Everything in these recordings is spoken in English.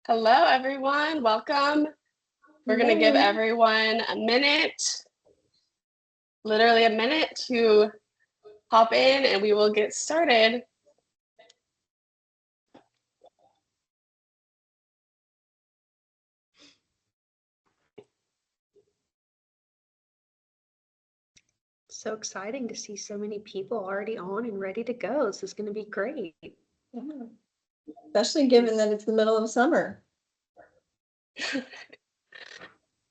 Hello, everyone. Welcome. We're going to give everyone a minute, literally a minute to hop in and we will get started. So exciting to see so many people already on and ready to go. This is going to be great. Yeah. Especially given that it's the middle of summer.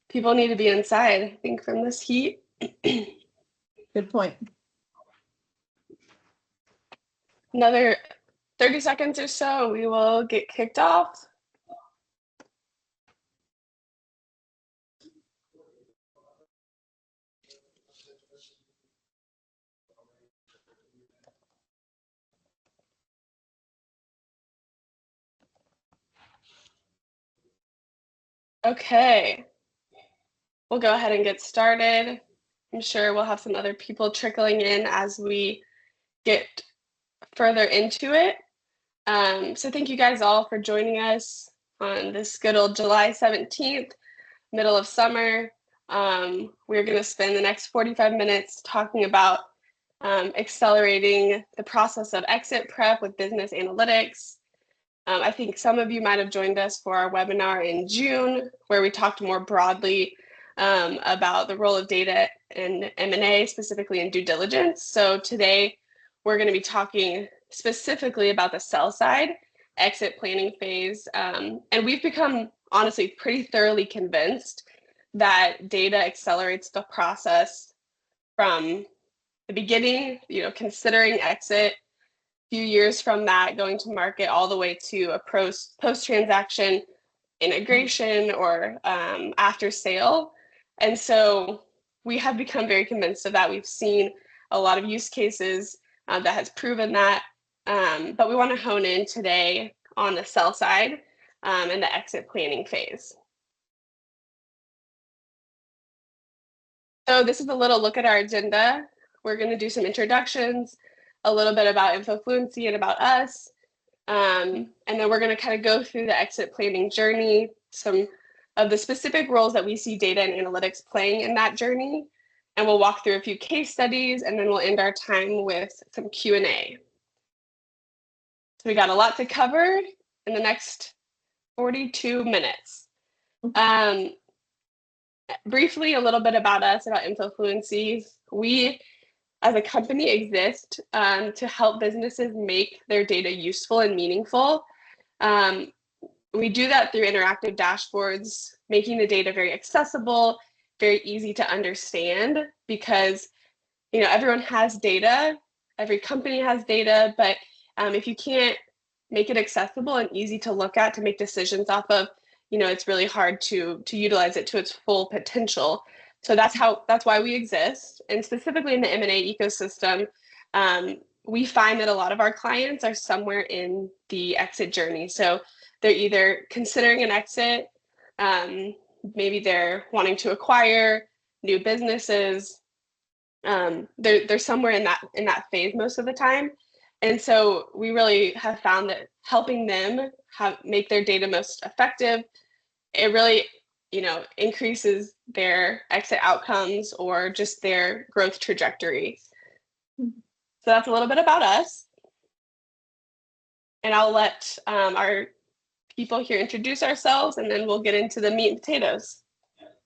People need to be inside, I think, from this heat. Good point. Another 30 seconds or so, we will get kicked off. Okay, we'll go ahead and get started. I'm sure we'll have some other people trickling in as we get further into it. So thank you guys all for joining us on this good old July 17th, middle of summer. We're going to spend the next 45 minutes talking about accelerating the process of exit prep with business analytics. I think some of you might have joined us for our webinar in June, where we talked more broadly about the role of data in M&A, specifically in due diligence. So today, we're going to be talking specifically about the sell side exit planning phase. And we've become, honestly, pretty thoroughly convinced that data accelerates the process from the beginning, considering exit, few years from that, going to market, all the way to a post-transaction integration or after sale. And so we have become very convinced of that. We've seen a lot of use cases that has proven that, but we want to hone in today on the sell side and the exit planning phase. So this is a little look at our agenda. We're going to do some introductions, a little bit about InfoFluency and about us, and then we're going to kind of go through the exit planning journey, some of the specific roles that we see data and analytics playing in that journey, and we'll walk through a few case studies, and then we'll end our time with some Q&A. So we got a lot to cover in the next 42 minutes. Briefly, a little bit about us, about InfoFluency. We, as a company, exist to help businesses make their data useful and meaningful. We do that through interactive dashboards, making the data very accessible, very easy to understand, because everyone has data, every company has data, but if you can't make it accessible and easy to look at to make decisions off of, it's really hard to utilize it to its full potential. So that's why we exist. And specifically in the M&A ecosystem, we find that a lot of our clients are somewhere in the exit journey. So they're either considering an exit, maybe they're wanting to acquire new businesses. They're somewhere in that phase most of the time. And so we really have found that helping them make their data most effective, it really increases their exit outcomes or just their growth trajectory. So that's a little bit about us. And I'll let our people here introduce ourselves, and then we'll get into the meat and potatoes.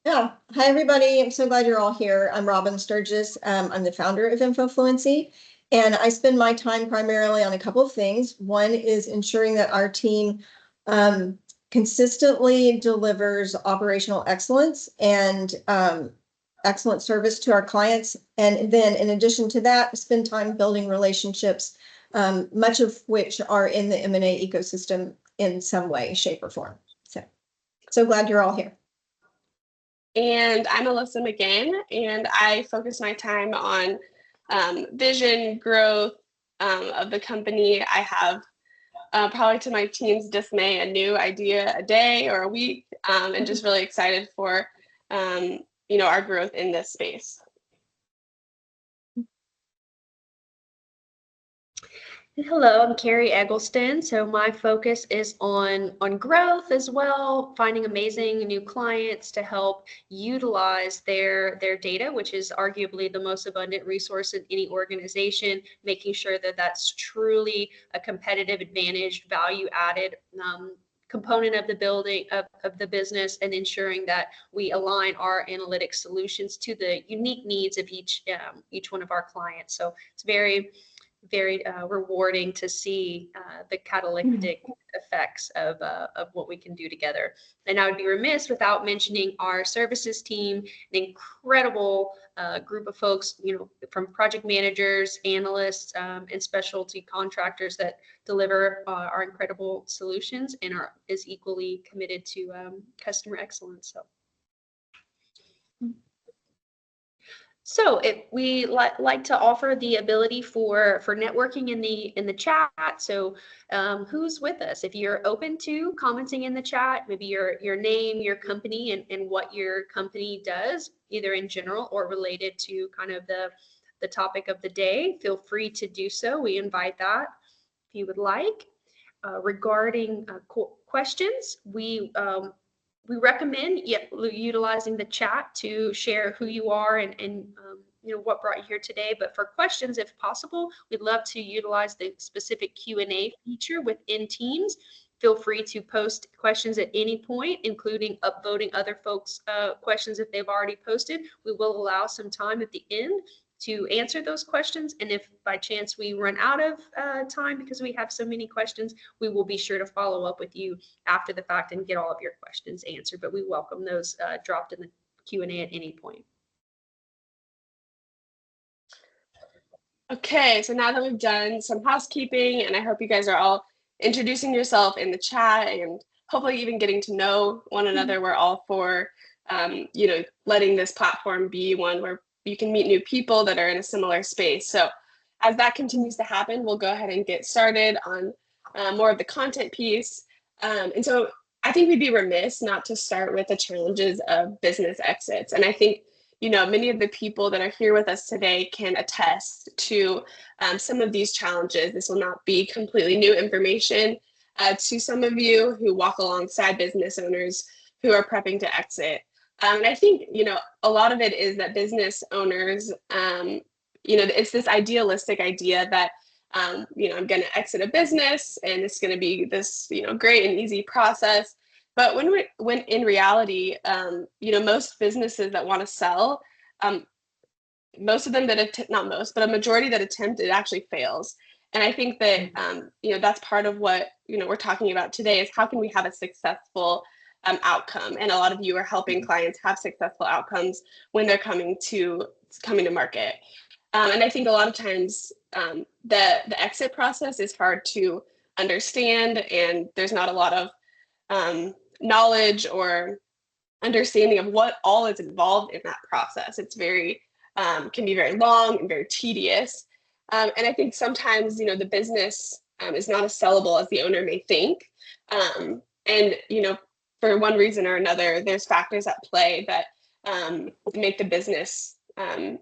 Yeah. Hi, everybody. I'm so glad you're all here. I'm Robin Sturgis. I'm the founder of InfoFluency, and I spend my time primarily on a couple of things. One is ensuring that our team consistently delivers operational excellence and excellent service to our clients. And then in addition to that, spend time building relationships, much of which are in the M&A ecosystem in some way, shape, or form. So glad you're all here. And I'm Alyssa McGinn, and I focus my time on vision, growth of the company. I have probably, to my team's dismay, a new idea a day or a week, and just really excited for our growth in this space. Hello, I'm Carrie Eggleston. So my focus is on growth as well, finding amazing new clients to help utilize their data, which is arguably the most abundant resource in any organization, making sure that that's truly a competitive advantage, value added component of the building of the business, and ensuring that we align our analytic solutions to the unique needs of each one of our clients. So it's very rewarding to see the catalytic effects of what we can do together. And I would be remiss without mentioning our services team, an incredible group of folks, from project managers, analysts, and specialty contractors that deliver our incredible solutions and is equally committed to customer excellence. So if we like to offer the ability for networking in the chat. So who's with us? If you're open to commenting in the chat, maybe your name, your company, and what your company does, either in general or related to kind of the topic of the day, feel free to do so. We invite that if you would like. Regarding questions, we recommend utilizing the chat to share who you are and what brought you here today. But for questions, if possible, we'd love to utilize the specific Q&A feature within Teams. Feel free to post questions at any point, including upvoting other folks' questions if they've already posted. We will allow some time at the end to answer those questions. And if by chance we run out of time because we have so many questions, we will be sure to follow up with you after the fact and get all of your questions answered. But we welcome those dropped in the Q&A at any point. Okay, so now that we've done some housekeeping, and I hope you guys are all introducing yourself in the chat and hopefully even getting to know one another. We're all for, letting this platform be one where you can meet new people that are in a similar space. So as that continues to happen, we'll go ahead and get started on more of the content piece. And so I think we'd be remiss not to start with the challenges of business exits. And I think, many of the people that are here with us today can attest to some of these challenges. This will not be completely new information to some of you who walk alongside business owners who are prepping to exit. And I think, a lot of it is that business owners, it's this idealistic idea that, I'm going to exit a business and it's going to be this, great and easy process. But when in reality, most businesses that want to sell, most of them not most, but a majority that attempt, it actually fails. And I think that, that's part of what, we're talking about today is how can we have a successful outcome. And a lot of you are helping clients have successful outcomes when they're coming to market. And I think a lot of times the exit process is hard to understand, and there's not a lot of knowledge or understanding of what all is involved in that process. It's can be very long and very tedious. And I think sometimes, the business is not as sellable as the owner may think. And, for one reason or another, there's factors at play that make the business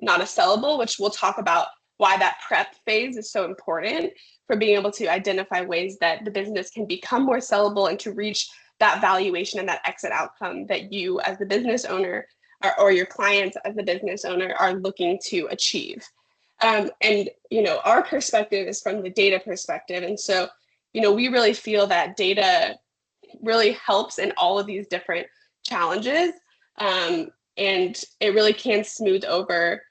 not as sellable, which we'll talk about why that prep phase is so important for being able to identify ways that the business can become more sellable and to reach that valuation and that exit outcome that you as the business owner or your clients as the business owner are looking to achieve. And, our perspective is from the data perspective. And so, we really feel that data really helps in all of these different challenges. And it really can smooth over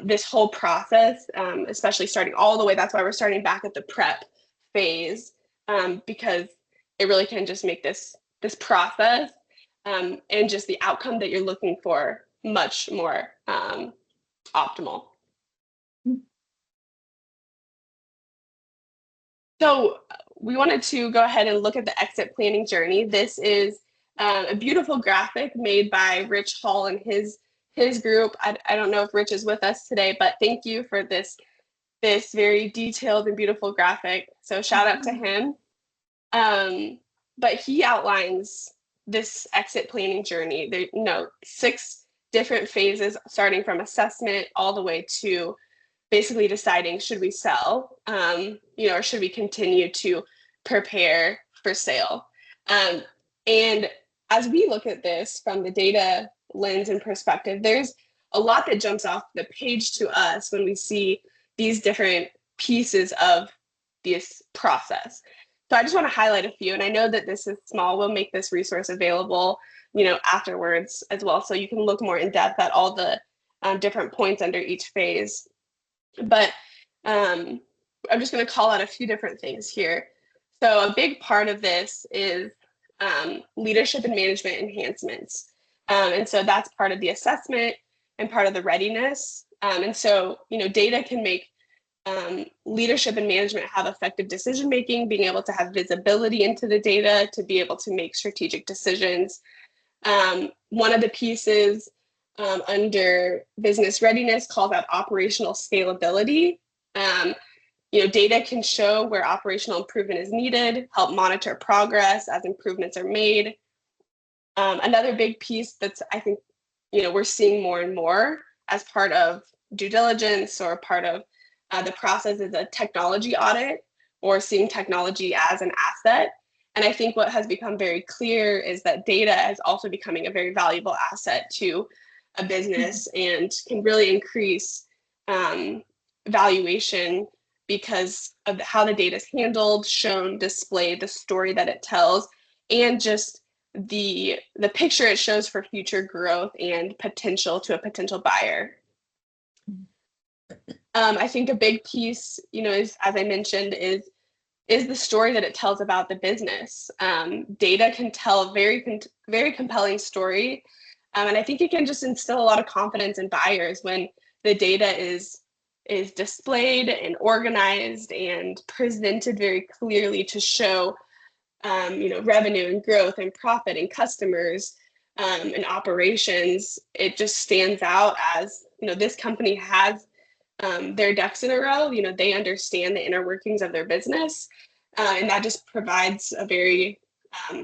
this whole process, especially starting all the way. That's why we're starting back at the prep phase, because it really can just make this process and just the outcome that you're looking for much more optimal. So we wanted to go ahead and look at the exit planning journey. This is a beautiful graphic made by Rich Hall and his group. I don't know if Rich is with us today, but thank you for this very detailed and beautiful graphic. So shout out to him. But he outlines this exit planning journey. There, 6 different phases, starting from assessment all the way to basically deciding, should we sell, or should we continue to prepare for sale? And as we look at this from the data lens and perspective, there's a lot that jumps off the page to us when we see these different pieces of this process. So I just want to highlight a few, and I know that this is small. We'll make this resource available, afterwards as well, so you can look more in depth at all the different points under each phase. But I'm just going to call out a few different things here. So a big part of this is leadership and management enhancements. And so that's part of the assessment and part of the readiness. And so, data can make leadership and management have effective decision making, being able to have visibility into the data to be able to make strategic decisions. One of the pieces under business readiness calls out operational scalability. Data can show where operational improvement is needed, help monitor progress as improvements are made. Another big piece that's, I think, we're seeing more and more as part of due diligence or part of the process is a technology audit, or seeing technology as an asset. And I think what has become very clear is that data is also becoming a very valuable asset to a business and can really increase valuation because of how the data is handled, shown, displayed, the story that it tells, and just the picture it shows for future growth and potential to a potential buyer. I think a big piece, is, as I mentioned, is the story that it tells about the business. Data can tell a very compelling story. And I think it can just instill a lot of confidence in buyers when the data is displayed and organized and presented very clearly to show, revenue and growth and profit and customers and operations. It just stands out as, this company has their ducks in a row. They understand the inner workings of their business, and that just provides a very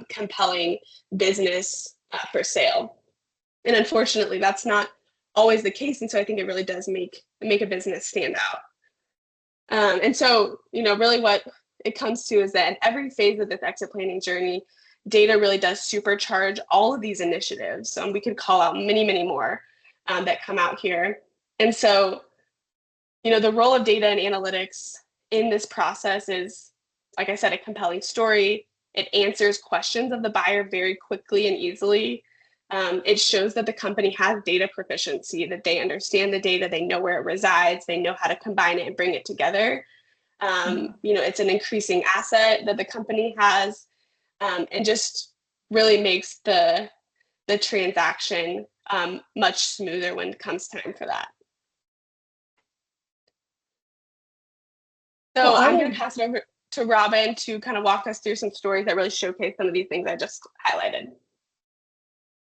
compelling business for sale. And unfortunately, that's not always the case, and so I think it really does make a business stand out. And so, really what it comes to is that in every phase of this exit planning journey, data really does supercharge all of these initiatives. We could call out many, many more that come out here. And so, the role of data and analytics in this process is, like I said, a compelling story. It answers questions of the buyer very quickly and easily. It shows that the company has data proficiency, that they understand the data, they know where it resides, they know how to combine it and bring it together. It's an increasing asset that the company has, and just really makes the transaction much smoother when it comes time for that. So I'm going to pass it over to Robin to kind of walk us through some stories that really showcase some of these things I just highlighted.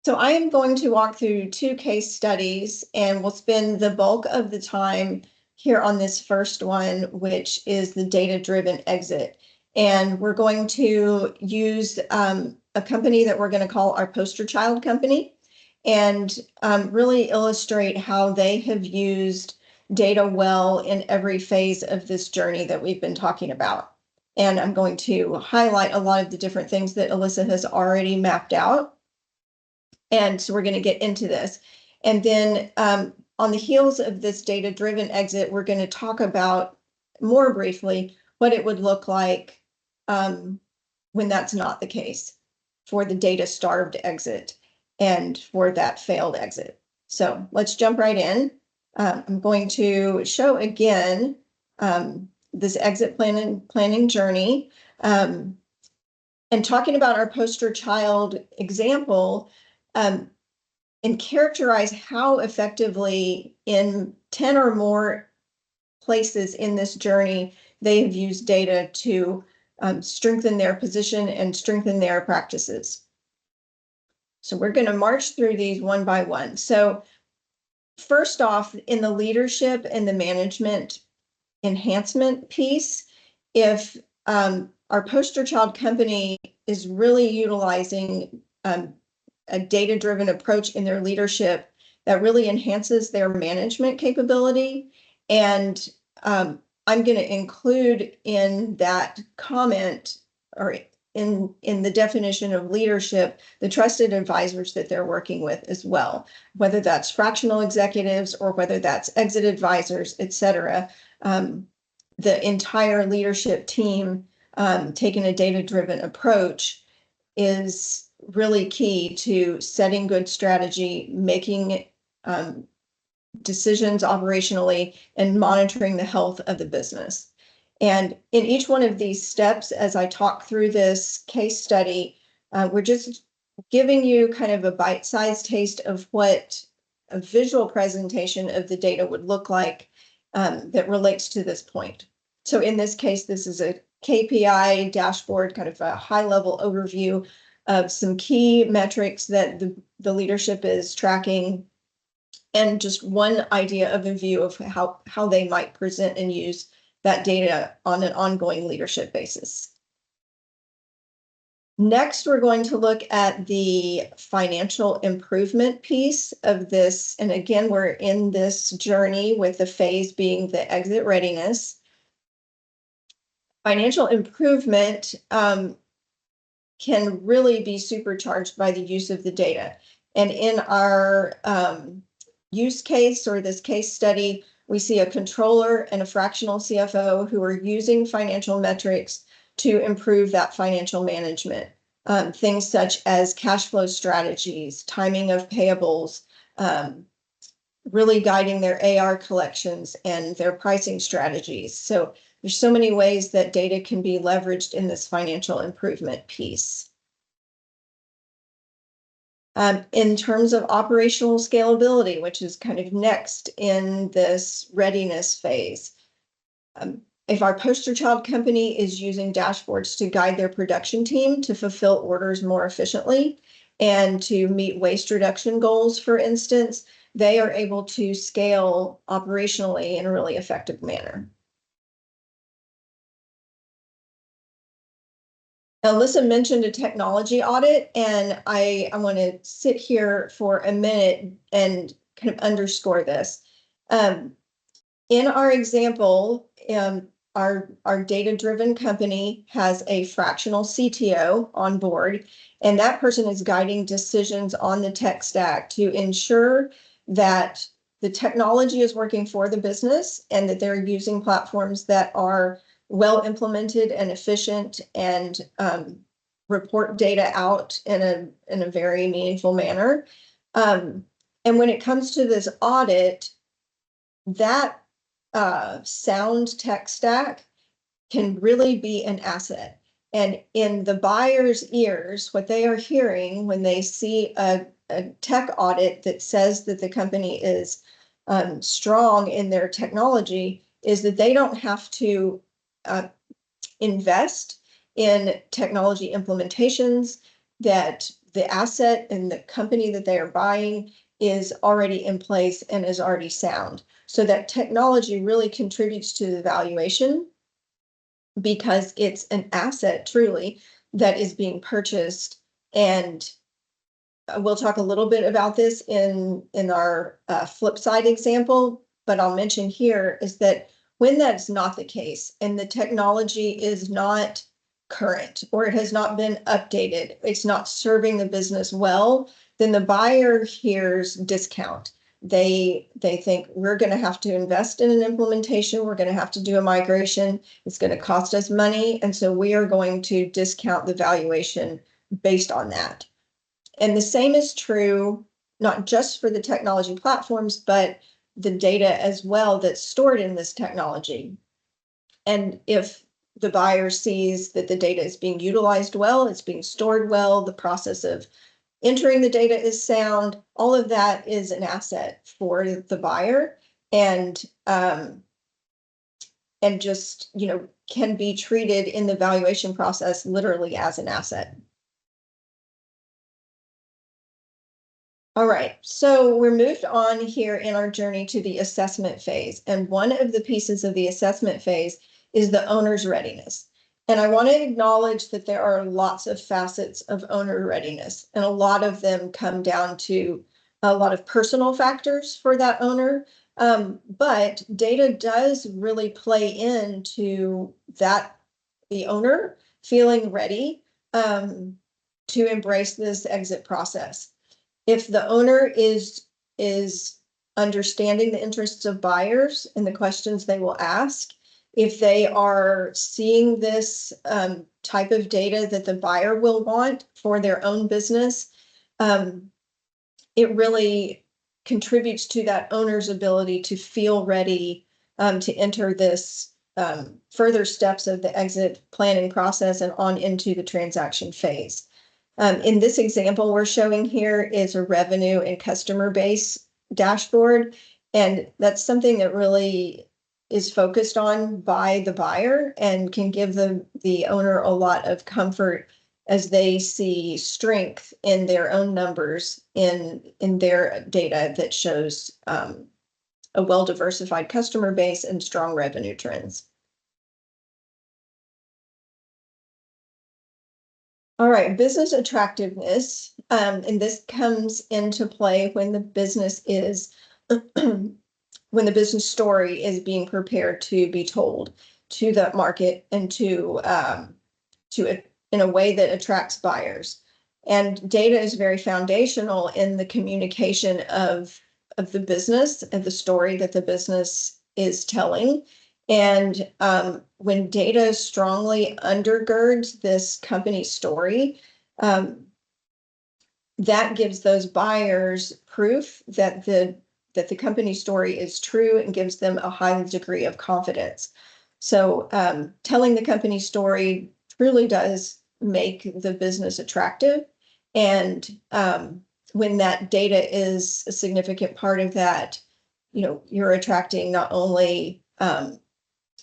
So I am going to walk through 2 case studies, and we'll spend the bulk of the time here on this first one, which is the data-driven exit. And we're going to use a company that we're going to call our poster child company, and really illustrate how they have used data well in every phase of this journey that we've been talking about. And I'm going to highlight a lot of the different things that Alyssa has already mapped out. And so we're going to get into this. And then on the heels of this data-driven exit, we're going to talk about more briefly what it would look like when that's not the case, for the data-starved exit and for that failed exit. So let's jump right in. I'm going to show again this exit planning journey, and talking about our poster child example, and characterize how effectively in 10 or more places in this journey they have used data to strengthen their position and strengthen their practices. So we're going to march through these one by one. So first off, in the leadership and the management enhancement piece, if our poster child company is really utilizing a data-driven approach in their leadership that really enhances their management capability And I'm going to include in that comment, or in the definition of leadership, the trusted advisors that they're working with as well, whether that's fractional executives or whether that's exit advisors, et cetera. The entire leadership team taking a data-driven approach is really key to setting good strategy, making decisions operationally, and monitoring the health of the business. And in each one of these steps, as I talk through this case study, we're just giving you kind of a bite-sized taste of what a visual presentation of the data would look like that relates to this point. So in this case, this is a KPI dashboard, kind of a high-level overview of some key metrics that the leadership is tracking, and just one idea of a view of how they might present and use that data on an ongoing leadership basis. Next, we're going to look at the financial improvement piece of this. And again, we're in this journey with the phase being the exit readiness. Financial improvement can really be supercharged by the use of the data. And in our use case, or this case study, we see a controller and a fractional CFO who are using financial metrics to improve that financial management. Things such as cash flow strategies, timing of payables, really guiding their AR collections and their pricing strategies. So there's so many ways that data can be leveraged in this financial improvement piece. In terms of operational scalability, which is kind of next in this readiness phase. If our poster child company is using dashboards to guide their production team to fulfill orders more efficiently and to meet waste reduction goals, for instance, they are able to scale operationally in a really effective manner. Alyssa mentioned a technology audit, and I want to sit here for a minute and kind of underscore this. In our example, our data-driven company has a fractional CTO on board, and that person is guiding decisions on the tech stack to ensure that the technology is working for the business and that they're using platforms that are well implemented and efficient and report data out in a very meaningful manner. And when it comes to this audit, that sound tech stack can really be an asset. And in the buyer's ears, what they are hearing when they see a tech audit that says that the company is strong in their technology is that they don't have to invest in technology implementations, that the asset and the company that they are buying is already in place and is already sound. So that technology really contributes to the valuation because it's an asset truly that is being purchased. And we'll talk a little bit about this in our flip side example, but I'll mention here is that when that's not the case and the technology is not current or it has not been updated, it's not serving the business well, then the buyer hears discount. They think we're going to have to invest in an implementation. We're going to have to do a migration. It's going to cost us money. And so we are going to discount the valuation based on that. And the same is true, not just for the technology platforms, but the data as well that's stored in this technology. And if the buyer sees that the data is being utilized well, it's being stored well, the process of entering the data is sound, all of that is an asset for the buyer and just, can be treated in the valuation process literally as an asset. All right, so we're moved on here in our journey to the assessment phase. And one of the pieces of the assessment phase is the owner's readiness. And I want to acknowledge that there are lots of facets of owner readiness, and a lot of them come down to a lot of personal factors for that owner. But data does really play into that, the owner feeling ready to embrace this exit process. If the owner is understanding the interests of buyers and the questions they will ask, if they are seeing this type of data that the buyer will want for their own business, it really contributes to that owner's ability to feel ready to enter this further steps of the exit planning process and on into the transaction phase. In this example we're showing here is a revenue and customer base dashboard, and that's something that really is focused on by the buyer and can give the owner a lot of comfort as they see strength in their own numbers in their data that shows a well-diversified customer base and strong revenue trends. All right, business attractiveness, and this comes into play when the business is when the business story is being prepared to be told to the market and to it in a way that attracts buyers. And data is very foundational in the communication of the business and the story that the business is telling. And when data strongly undergirds this company story, that gives those buyers proof that the company story is true and gives them a high degree of confidence. So telling the company story truly does make the business attractive. And when that data is a significant part of that, you're attracting not only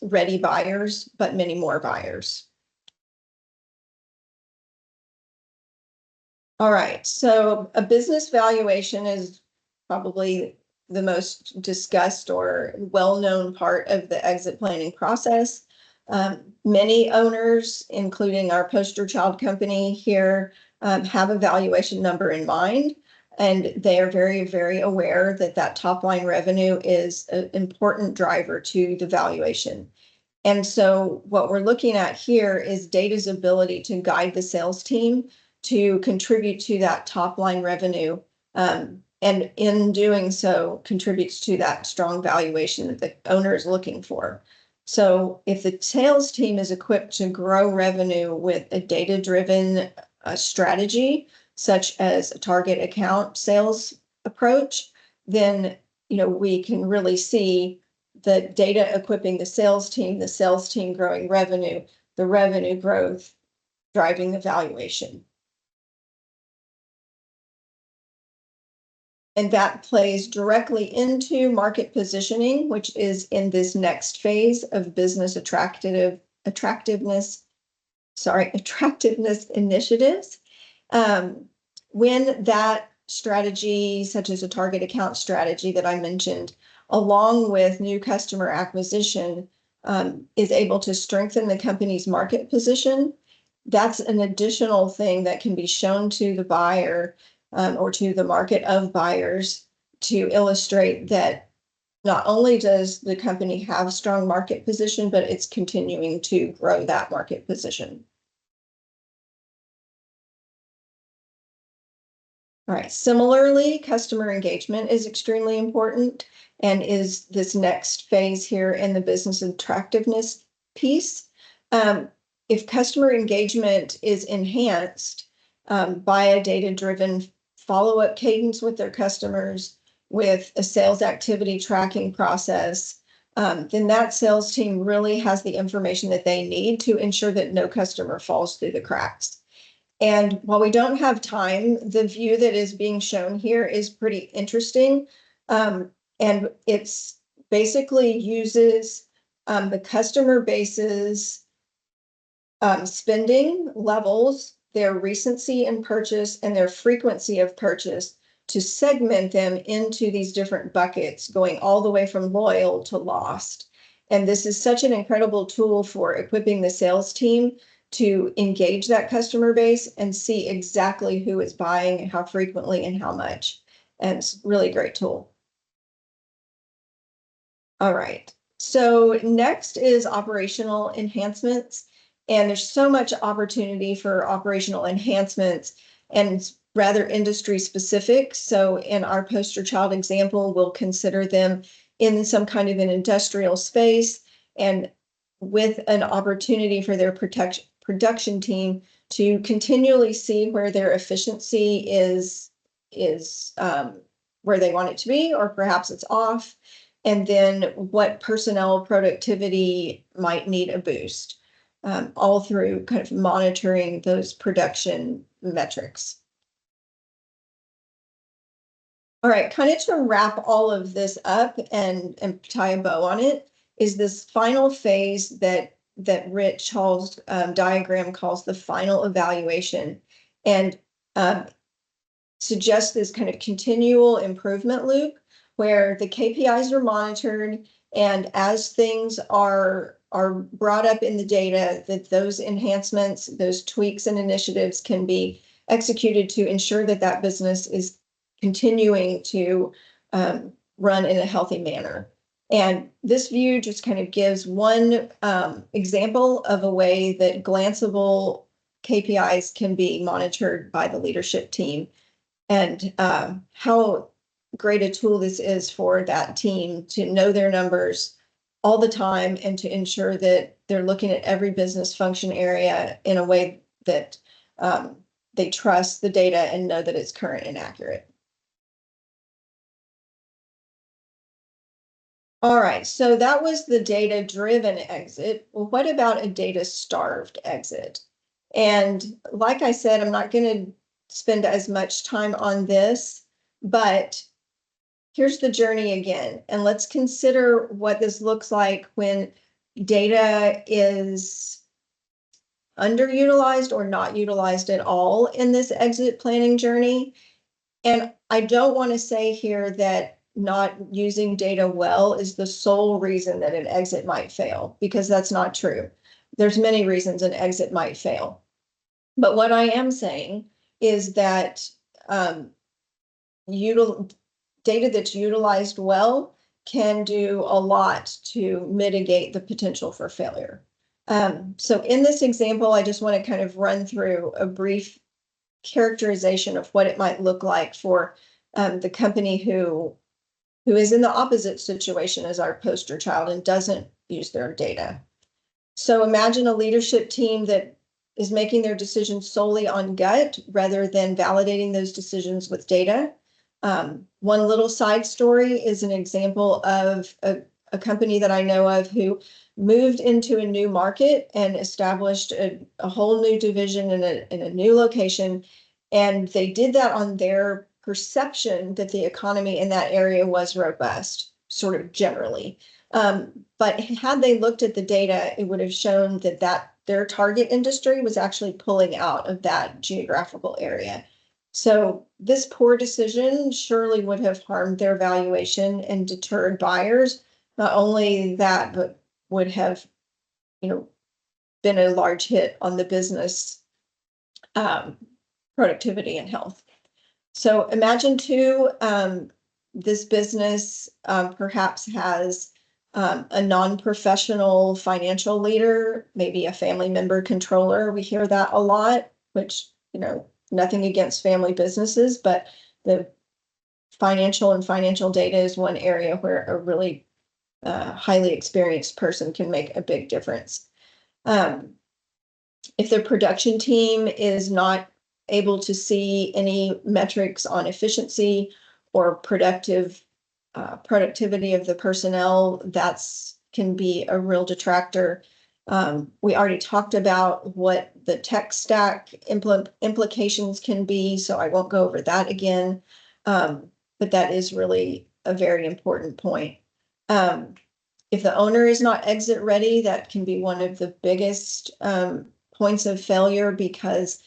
ready buyers, but many more buyers. All right, so a business valuation is probably the most discussed or well-known part of the exit planning process. Many owners, including our poster child company here, have a valuation number in mind, and they are very, very aware that that top line revenue is an important driver to the valuation. And so what we're looking at here is data's ability to guide the sales team to contribute to that top line revenue. And in doing so, contributes to that strong valuation that the owner is looking for. So if the sales team is equipped to grow revenue with a data-driven strategy, such as a target account sales approach, then we can really see the data equipping the sales team growing revenue, the revenue growth driving the valuation. And that plays directly into market positioning, which is in this next phase of business attractiveness initiatives. When that strategy, such as a target account strategy that I mentioned, along with new customer acquisition, is able to strengthen the company's market position, that's an additional thing that can be shown to the buyer or to the market of buyers to illustrate that not only does the company have a strong market position, but it's continuing to grow that market position. All right, similarly, customer engagement is extremely important and is this next phase here in the business attractiveness piece. If customer engagement is enhanced by a data-driven follow-up cadence with their customers, with a sales activity tracking process, then that sales team really has the information that they need to ensure that no customer falls through the cracks. And while we don't have time, the view that is being shown here is pretty interesting. And it's basically uses the customer base's spending levels, their recency in purchase, and their frequency of purchase to segment them into these different buckets, going all the way from loyal to lost. And this is such an incredible tool for equipping the sales team to engage that customer base and see exactly who is buying, how frequently, and how much. And it's a really great tool. All right. So next is operational enhancements. And there's so much opportunity for operational enhancements, and it's rather industry specific. So in our poster child example, we'll consider them in some kind of an industrial space, and with an opportunity for their production team to continually see where their efficiency is where they want it to be, or perhaps it's off, and then what personnel productivity might need a boost, all through kind of monitoring those production metrics. All right, kind of to wrap all of this up and tie a bow on it is this final phase that Rich Hall's diagram calls the final evaluation, and suggests this kind of continual improvement loop where the KPIs are monitored, and as things are brought up in the data, that those enhancements, those tweaks and initiatives can be executed to ensure that that business is continuing to run in a healthy manner. And this view just kind of gives one example of a way that glanceable KPIs can be monitored by the leadership team, and how great a tool this is for that team to know their numbers all the time and to ensure that they're looking at every business function area in a way that they trust the data and know that it's current and accurate. All right, so that was the data-driven exit. Well, what about a data-starved exit? And like I said, I'm not going to spend as much time on this, but here's the journey again. And let's consider what this looks like when data is underutilized or not utilized at all in this exit planning journey. And I don't want to say here that not using data well is the sole reason that an exit might fail, because that's not true. There's many reasons an exit might fail. But what I am saying is that data that's utilized well can do a lot to mitigate the potential for failure. So in this example, I just want to kind of run through a brief characterization of what it might look like for the company who is in the opposite situation as our poster child and doesn't use their data. So imagine a leadership team that is making their decisions solely on gut rather than validating those decisions with data. One little side story is an example of a company that I know of who moved into a new market and established a whole new division in a new location. And they did that on their perception that the economy in that area was robust, sort of generally. But had they looked at the data, it would have shown that their target industry was actually pulling out of that geographical area. So this poor decision surely would have harmed their valuation and deterred buyers. Not only that, but would have, been a large hit on the business productivity and health. So imagine too, this business perhaps has a non-professional financial leader, maybe a family member controller. We hear that a lot, which, nothing against family businesses, but the financial data is one area where a really highly experienced person can make a big difference. If the production team is not able to see any metrics on efficiency or productivity of the personnel, that's can be a real detractor. We already talked about what the tech stack implications can be, so I won't go over that again. But that is really a very important point. If the owner is not exit ready, that can be one of the biggest points of failure, because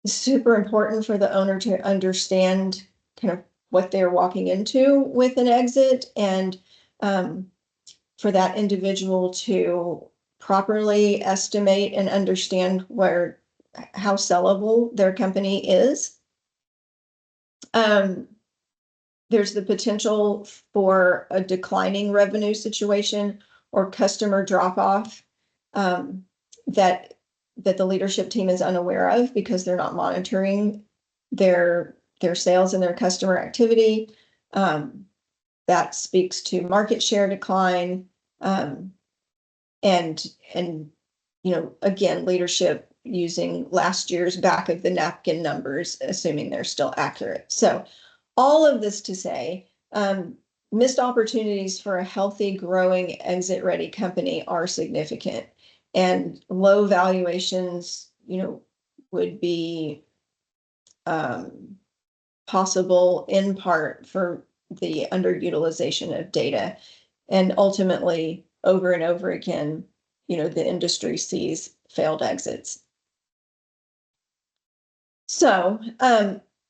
it's super important for the owner to understand kind of what they're walking into with an exit, and for that individual to properly estimate and understand how sellable their company is. there's the potential for a declining revenue situation or customer drop off that the leadership team is unaware of because they're not monitoring their sales and their customer activity. That speaks to market share decline. And again, leadership using last year's back of the napkin numbers, assuming they're still accurate. So all of this to say, missed opportunities for a healthy, growing, exit-ready company are significant, and low valuations, would be possible in part for the underutilization of data, and ultimately, over and over again, the industry sees failed exits. So,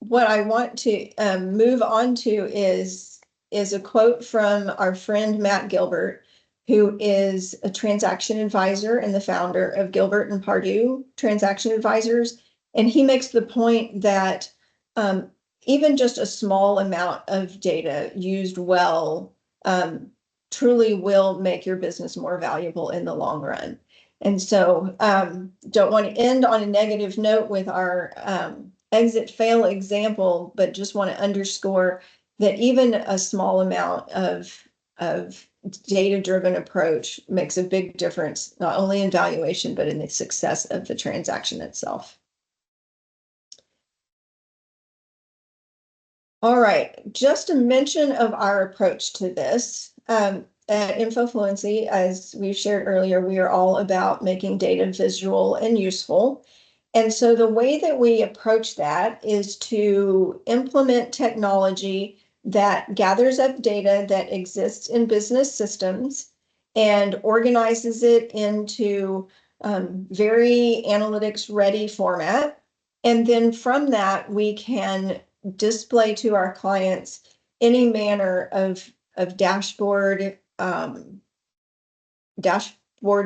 what I want to move on to is a quote from our friend Matt Gilbert, who is a transaction advisor and the founder of Gilbert and Pardue Transaction Advisors. And he makes the point that even just a small amount of data used well truly will make your business more valuable in the long run. And so don't want to end on a negative note with our exit fail example, but just want to underscore that even a small amount of data-driven approach makes a big difference, not only in valuation, but in the success of the transaction itself. All right, just a mention of our approach to this. At InfoFluency, as we've shared earlier, we are all about making data visual and useful. And so the way that we approach that is to implement technology that gathers up data that exists in business systems and organizes it into very analytics ready format. And then from that, we can display to our clients any manner of dashboard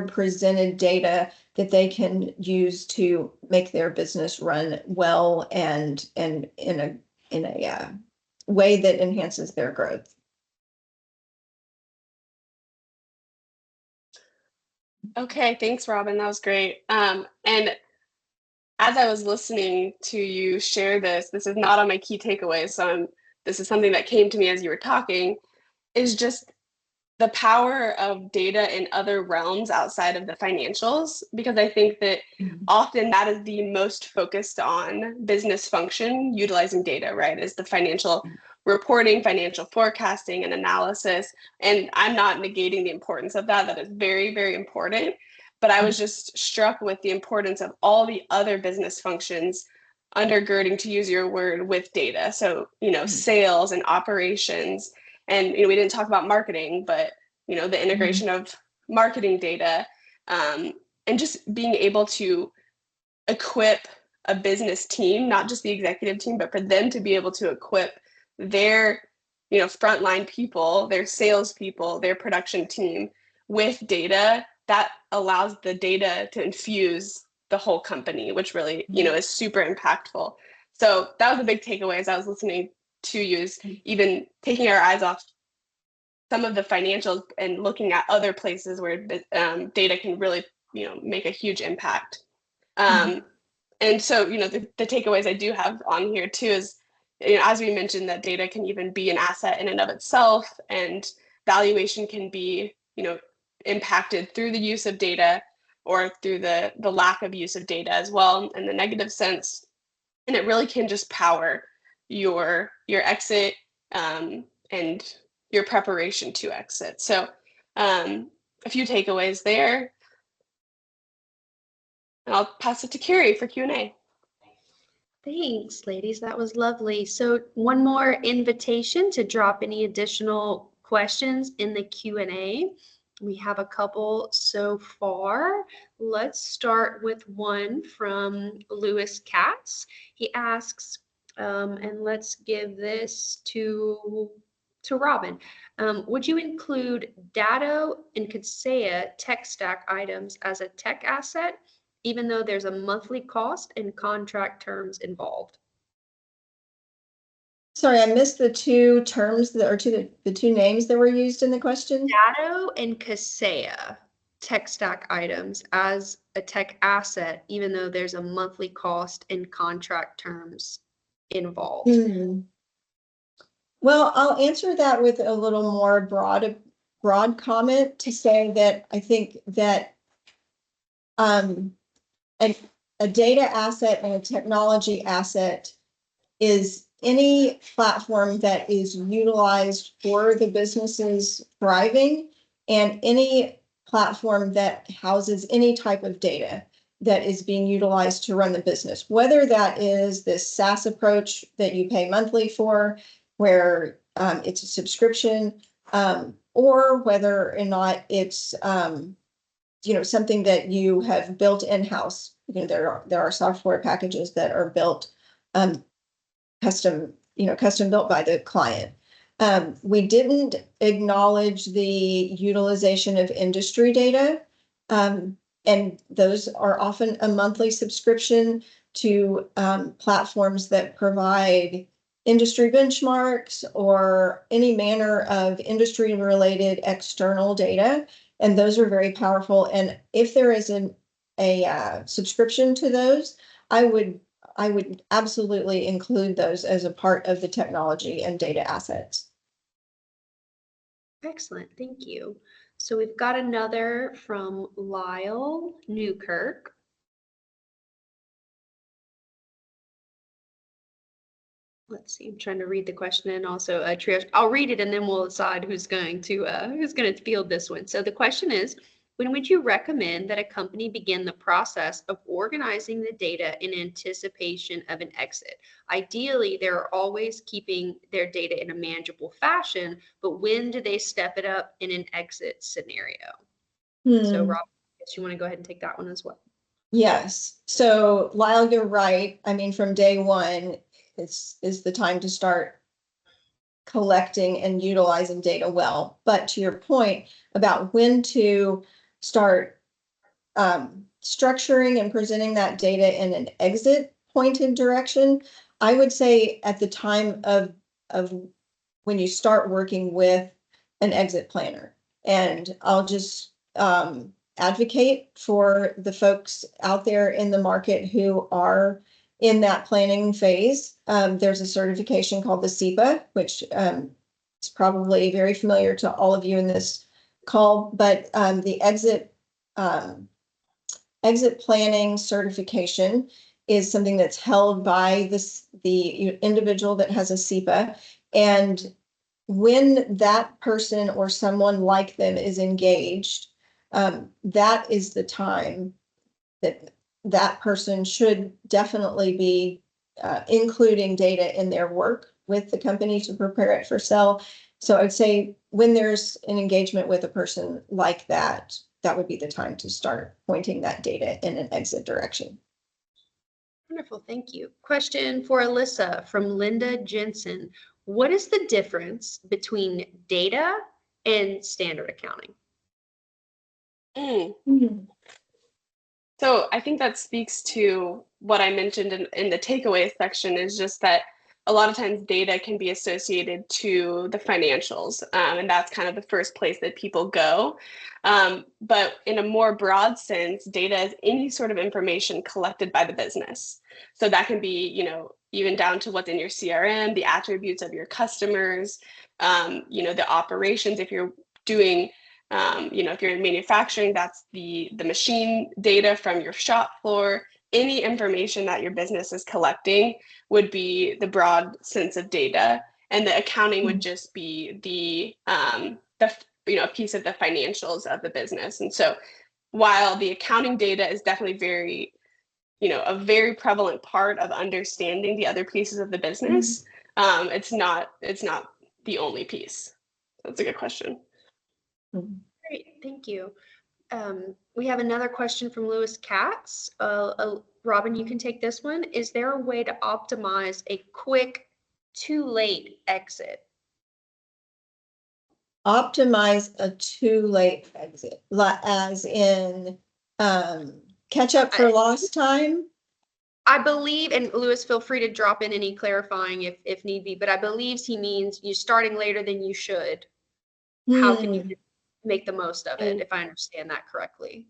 presented data that they can use to make their business run well and in a way that enhances their growth. Okay, thanks, Robin. That was great. And as I was listening to you share this is not on my key takeaways. So this is something that came to me as you were talking, is just the power of data in other realms outside of the financials, because I think that often that is the most focused on business function utilizing data, right? Is the financial reporting, financial forecasting, and analysis. And I'm not negating the importance of that. That is very, very important. But I was just struck with the importance of all the other business functions undergirding, to use your word, with data. So, sales and operations. And we didn't talk about marketing, but the integration of marketing data, and just being able to equip a business team, not just the executive team, but for them to be able to equip their frontline people, their sales people, their production team with data that allows the data to infuse the whole company, which really is super impactful. So that was a big takeaway as I was listening to you, is even taking our eyes off some of the financials and looking at other places where data can really, make a huge impact. And so, the takeaways I do have on here too is, as we mentioned, that data can even be an asset in and of itself, and valuation can be, impacted through the use of data or through the lack of use of data as well in the negative sense. And it really can just power your exit and your preparation to exit. So a few takeaways there. And I'll pass it to Carrie for Q&A. Thanks, ladies. That was lovely. So one more invitation to drop any additional questions in the Q&A. We have a couple so far. Let's start with one from Lewis Katz. He asks, and let's give this to Robin. Would you include Datto and Kaseya tech stack items as a tech asset, even though there's a monthly cost and contract terms involved? Sorry, I missed the two terms that, or the two names that were used in the question. Datto and Kaseya tech stack items as a tech asset, even though there's a monthly cost and contract terms involved. Well, I'll answer that with a little more broad comment to say that I think that a data asset and a technology asset is any platform that is utilized for the business's thriving, and any platform that houses any type of data that is being utilized to run the business, whether that is this SaaS approach that you pay monthly for, where it's a subscription, or whether or not it's something that you have built in-house. There are software packages that are built custom built by the client. We didn't acknowledge the utilization of industry data. And those are often a monthly subscription to platforms that provide industry benchmarks or any manner of industry related external data. And those are very powerful. And if there is a subscription to those, I would absolutely include those as a part of the technology and data assets. Excellent, thank you. So we've got another from Lyle Newkirk. Let's see, I'm trying to read the question and also triage. I'll read it and then we'll decide who's going to field this one. So the question is, when would you recommend that a company begin the process of organizing the data in anticipation of an exit? Ideally, they're always keeping their data in a manageable fashion, but when do they step it up in an exit scenario? So Rob, I guess you want to go ahead and take that one as well. Yes. So Lyle, you're right. I mean, from day one, is the time to start collecting and utilizing data well. But to your point about when to start structuring and presenting that data in an exit pointed direction, I would say at the time of when you start working with an exit planner. And I'll just advocate for the folks out there in the market who are in that planning phase. There's a certification called the SEPA, which is probably very familiar to all of you in this call, but the exit planning certification is something that's held by the individual that has a SEPA. And when that person or someone like them is engaged, that is the time that person should definitely be including data in their work with the company to prepare it for sale. So I'd say when there's an engagement with a person like that, that would be the time to start pointing that data in an exit direction. Wonderful, thank you. Question for Alyssa from Linda Jensen. What is the difference between data and standard accounting? So I think that speaks to what I mentioned in the takeaway section, is just that a lot of times data can be associated to the financials, and that's kind of the first place that people go. But in a more broad sense, data is any sort of information collected by the business. So that can be, even down to what's in your CRM, the attributes of your customers, the operations. If you're doing if you're in manufacturing, that's the machine data from your shop floor. Any information that your business is collecting would be the broad sense of data, and the accounting would just be the piece of the financials of the business. And so, while the accounting data is definitely very, a very prevalent part of understanding the other pieces of the business, it's not the only piece. That's a good question. Great, thank you. We have another question from Lewis Katz. Robin, you can take this one. Is there a way to optimize a quick, too late exit? Optimize a too late exit, as in catch up for lost time? I believe, and Lewis, feel free to drop in any clarifying if need be, but I believe he means you're starting later than you should. How can you make the most of it, if I understand that correctly?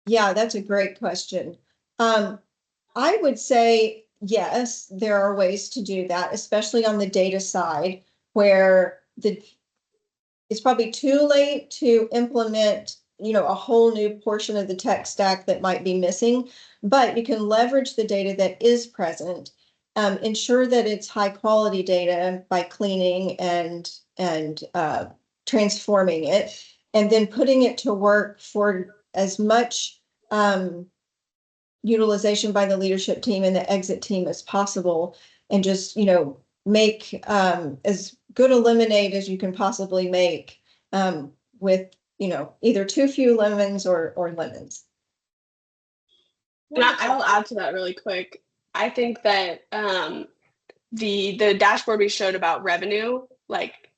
Yeah, that's a great question. I would say, yes, there are ways to do that, especially on the data side, where it's probably too late to implement, a whole new portion of the tech stack that might be missing, but you can leverage the data that is present, ensure that it's high quality data by cleaning and transforming it, and then putting it to work for as much utilization by the leadership team and the exit team as possible, and just make as good a lemonade as you can possibly make, with either too few lemons or lemons. And I'll add to that really quick. I think that the dashboard we showed about revenue, like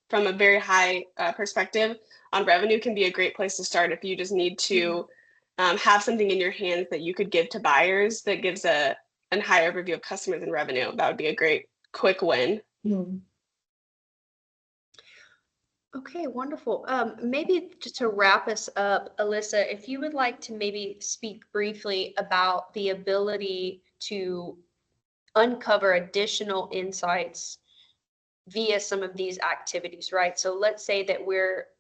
from a very high perspective on revenue, can be a great place to start if you just need to have something in your hands that you could give to buyers that gives a high overview of customers and revenue. That would be a great quick win. Mm-hmm. Okay, wonderful. Maybe just to wrap us up, Alyssa, if you would like to maybe speak briefly about the ability to uncover additional insights via some of these activities, right? So let's say that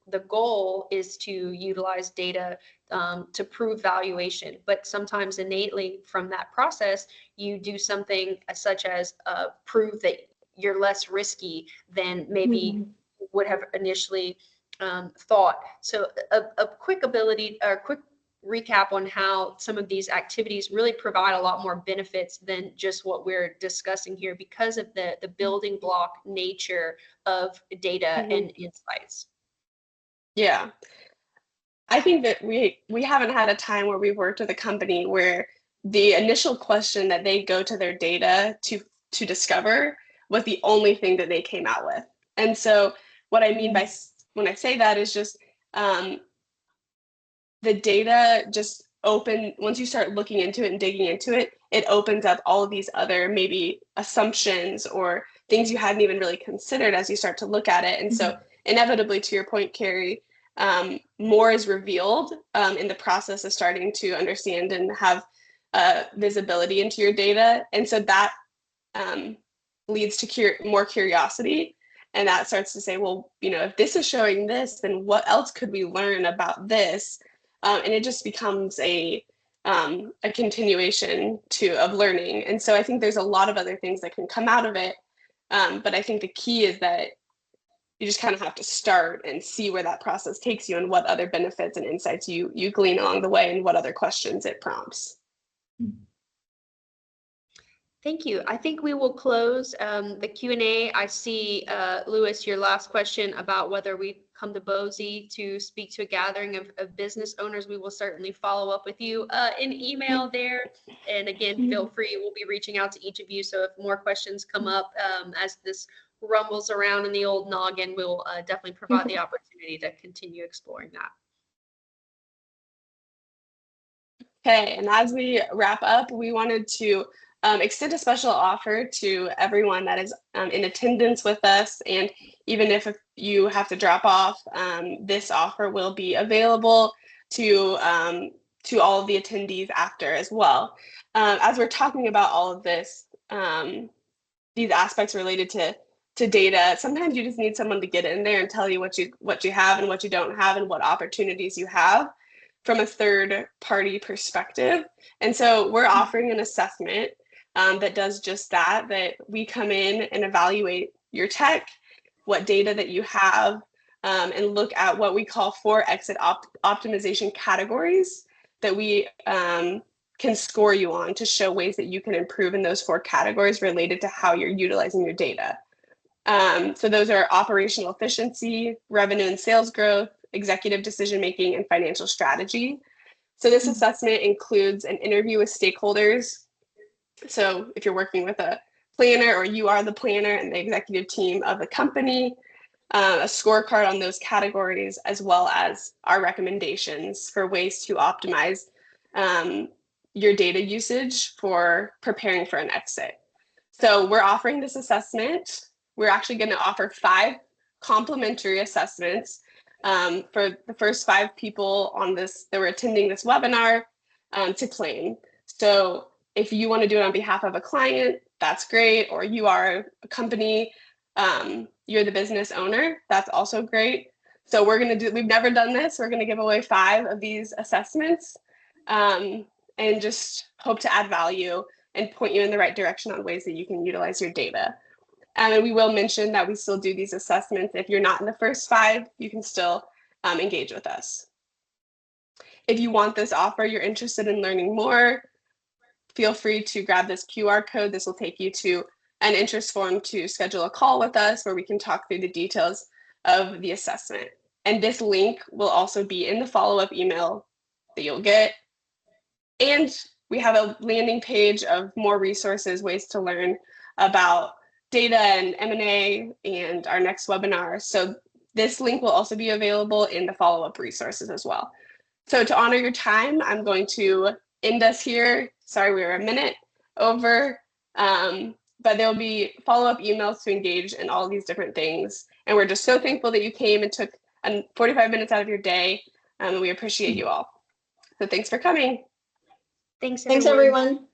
the goal is to utilize data to prove valuation, but sometimes innately from that process, you do something such as prove that you're less risky than maybe would have initially thought. So a quick ability or quick recap on how some of these activities really provide a lot more benefits than just what we're discussing here because of the building block nature of data and insights. Yeah. I think that we haven't had a time where we've worked with a company where the initial question that they go to their data to discover was the only thing that they came out with. And so what I mean by when I say that is just the data just once you start looking into it and digging into it, it opens up all of these other maybe assumptions or things you hadn't even really considered as you start to look at it. And so inevitably, to your point, Carrie, more is revealed in the process of starting to understand and have visibility into your data. And so that leads to more curiosity. And that starts to say, well, if this is showing this, then what else could we learn about this? And it just becomes a continuation of learning. And so I think there's a lot of other things that can come out of it. But I think the key is that you just kind of have to start and see where that process takes you and what other benefits and insights you glean along the way and what other questions it prompts. Thank you. I think we will close the Q&A. I see, Lewis, your last question about whether we come to Boise to speak to a gathering of business owners. We will certainly follow up with you in email there. And again, feel free. We'll be reaching out to each of you. So if more questions come up as this rumbles around in the old noggin, we'll definitely provide the opportunity to continue exploring that. Okay, and as we wrap up, we wanted to extend a special offer to everyone that is in attendance with us. And even if you have to drop off, this offer will be available to all of the attendees after as well. As we're talking about all of this, these aspects related to data, sometimes you just need someone to get in there and tell you what you have and what you don't have and what opportunities you have from a third party perspective. And so we're offering an assessment that does just that we come in and evaluate your tech, what data that you have, and look at what we call 4 exit optimization categories that we can score you on to show ways that you can improve in those 4 categories related to how you're utilizing your data. So those are operational efficiency, revenue and sales growth, executive decision-making, and financial strategy. So this assessment includes an interview with stakeholders. So if you're working with a planner or you are the planner and the executive team of the company, a scorecard on those categories, as well as our recommendations for ways to optimize your data usage for preparing for an exit. So we're offering this assessment. We're actually going to offer 5 complimentary assessments for the first 5 people on this that were attending this webinar to claim. So if you want to do it on behalf of a client, that's great. Or you are a company, you're the business owner, that's also great. So we've never done this. We're going to give away 5 of these assessments and just hope to add value and point you in the right direction on ways that you can utilize your data. And we will mention that we still do these assessments. If you're not in the first 5, you can still engage with us. If you want this offer, you're interested in learning more, feel free to grab this QR code. This will take you to an interest form to schedule a call with us where we can talk through the details of the assessment. And this link will also be in the follow-up email that you'll get. And we have a landing page of more resources, ways to learn about data and M&A and our next webinar. So this link will also be available in the follow-up resources as well. So to honor your time, I'm going to end us here. Sorry, we were a minute over, but there'll be follow-up emails to engage in all these different things. And we're just so thankful that you came and took 45 minutes out of your day. We appreciate you all. So thanks for coming. Thanks, Thanks, everyone.